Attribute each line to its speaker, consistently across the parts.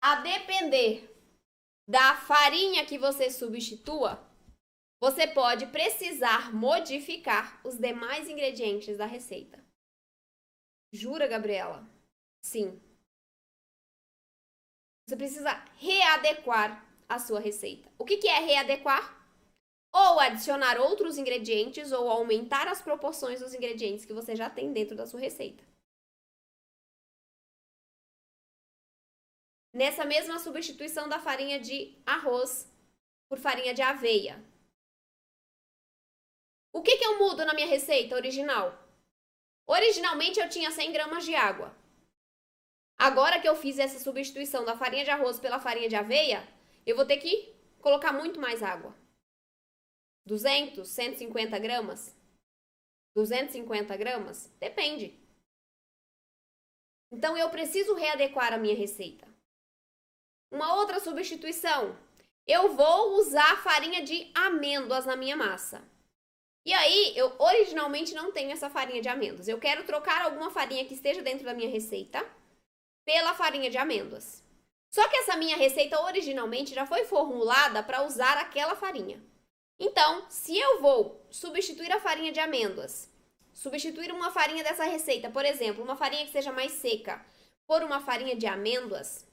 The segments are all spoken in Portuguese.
Speaker 1: A depender da farinha que você substitua, você pode precisar modificar os demais ingredientes da receita. Jura, Gabriela? Sim. Você precisa readequar a sua receita. O que é readequar? Ou adicionar outros ingredientes ou aumentar as proporções dos ingredientes que você já tem dentro da sua receita. Nessa mesma substituição da farinha de arroz por farinha de aveia. O que eu mudo na minha receita original? Originalmente eu tinha 100 gramas de água. Agora que eu fiz essa substituição da farinha de arroz pela farinha de aveia, eu vou ter que colocar muito mais água. 200, 150 gramas? 250 gramas? Depende. Então eu preciso readequar a minha receita. Uma outra substituição. Eu vou usar farinha de amêndoas na minha massa. E aí, eu originalmente não tenho essa farinha de amêndoas. Eu quero trocar alguma farinha que esteja dentro da minha receita pela farinha de amêndoas. Só que essa minha receita originalmente já foi formulada para usar aquela farinha. Então, se eu vou substituir a farinha de amêndoas, substituir uma farinha dessa receita, por exemplo, uma farinha que seja mais seca, por uma farinha de amêndoas,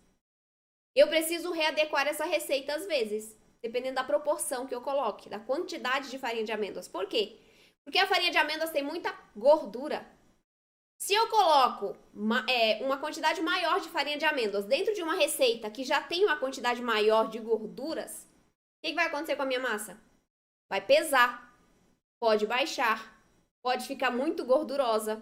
Speaker 1: eu preciso readequar essa receita às vezes, dependendo da proporção que eu coloque, da quantidade de farinha de amêndoas. Por quê? Porque a farinha de amêndoas tem muita gordura. Se eu coloco uma quantidade maior de farinha de amêndoas dentro de uma receita que já tem uma quantidade maior de gorduras, o que vai acontecer com a minha massa? Vai pesar, pode baixar, pode ficar muito gordurosa.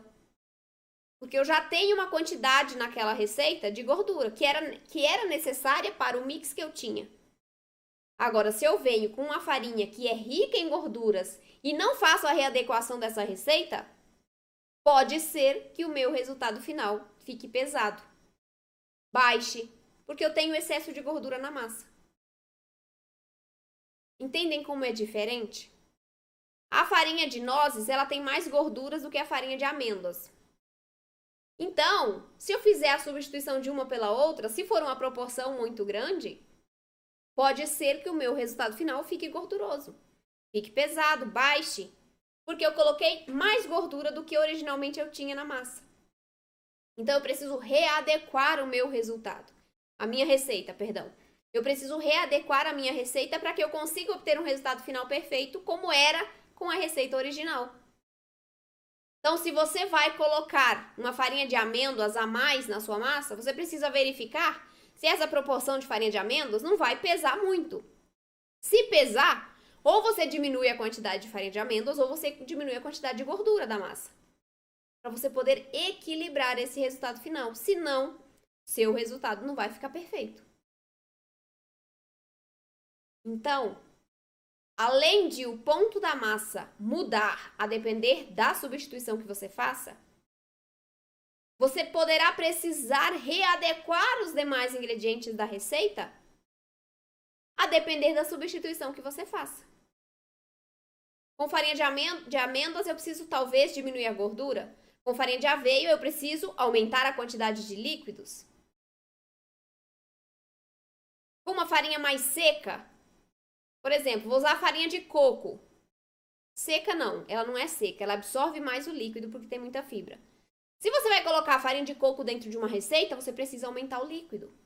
Speaker 1: Porque eu já tenho uma quantidade naquela receita de gordura que era necessária para o mix que eu tinha. Agora, se eu venho com uma farinha que é rica em gorduras e não faço a readequação dessa receita, pode ser que o meu resultado final fique pesado, baixe, porque eu tenho excesso de gordura na massa. Entendem como é diferente? A farinha de nozes, ela tem mais gorduras do que a farinha de amêndoas. Então, se eu fizer a substituição de uma pela outra, se for uma proporção muito grande, pode ser que o meu resultado final fique gorduroso, fique pesado, baixe, porque eu coloquei mais gordura do que originalmente eu tinha na massa. Então, eu preciso readequar o meu resultado, a minha receita, perdão. Eu preciso readequar a minha receita para que eu consiga obter um resultado final perfeito, como era com a receita original. Então, se você vai colocar uma farinha de amêndoas a mais na sua massa, você precisa verificar se essa proporção de farinha de amêndoas não vai pesar muito. Se pesar, ou você diminui a quantidade de farinha de amêndoas, ou você diminui a quantidade de gordura da massa. Para você poder equilibrar esse resultado final. Senão, seu resultado não vai ficar perfeito. Então, além de o ponto da massa mudar a depender da substituição que você faça, você poderá precisar readequar os demais ingredientes da receita a depender da substituição que você faça. Com farinha de amêndoas, eu preciso talvez diminuir a gordura. Com farinha de aveia, eu preciso aumentar a quantidade de líquidos. Com uma farinha mais seca, por exemplo, vou usar a farinha de coco. Seca não, ela não é seca, ela absorve mais o líquido porque tem muita fibra. Se você vai colocar a farinha de coco dentro de uma receita, você precisa aumentar o líquido.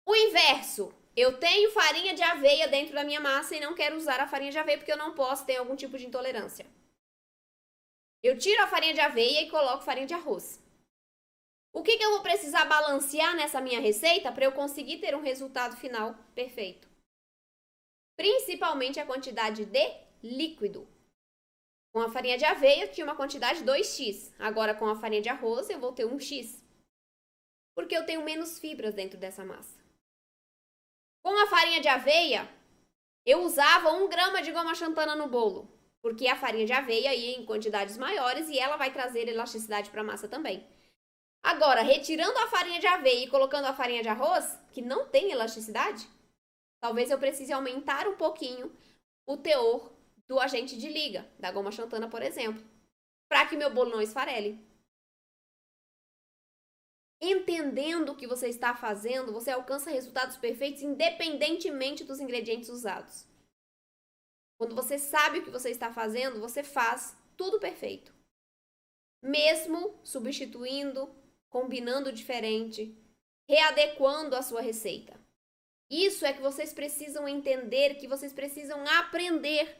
Speaker 1: O inverso, eu tenho farinha de aveia dentro da minha massa e não quero usar a farinha de aveia porque eu não posso ter algum tipo de intolerância. Eu tiro a farinha de aveia e coloco farinha de arroz. O que eu vou precisar balancear nessa minha receita para eu conseguir ter um resultado final perfeito? Principalmente a quantidade de líquido. Com a farinha de aveia, eu tinha uma quantidade de 2x. Agora, com a farinha de arroz, eu vou ter 1x. Porque eu tenho menos fibras dentro dessa massa. Com a farinha de aveia, eu usava 1 grama de goma xantana no bolo. Porque a farinha de aveia ia em quantidades maiores e ela vai trazer elasticidade para a massa também. Agora, retirando a farinha de aveia e colocando a farinha de arroz, que não tem elasticidade, talvez eu precise aumentar um pouquinho o teor do agente de liga, da goma xantana, por exemplo, para que meu bolo não esfarele. Entendendo o que você está fazendo, você alcança resultados perfeitos independentemente dos ingredientes usados. Quando você sabe o que você está fazendo, você faz tudo perfeito. Mesmo substituindo, combinando diferente, readequando a sua receita. Isso é que vocês precisam entender, que vocês precisam aprender.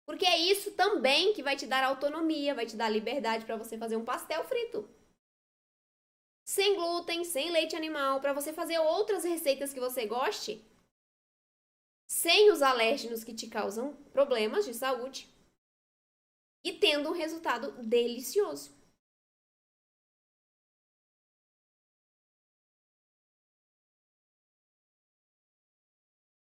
Speaker 1: Porque é isso também que vai te dar autonomia, vai te dar liberdade para você fazer um pastel frito. Sem glúten, sem leite animal, para você fazer outras receitas que você goste, sem os alérgenos que te causam problemas de saúde e tendo um resultado delicioso.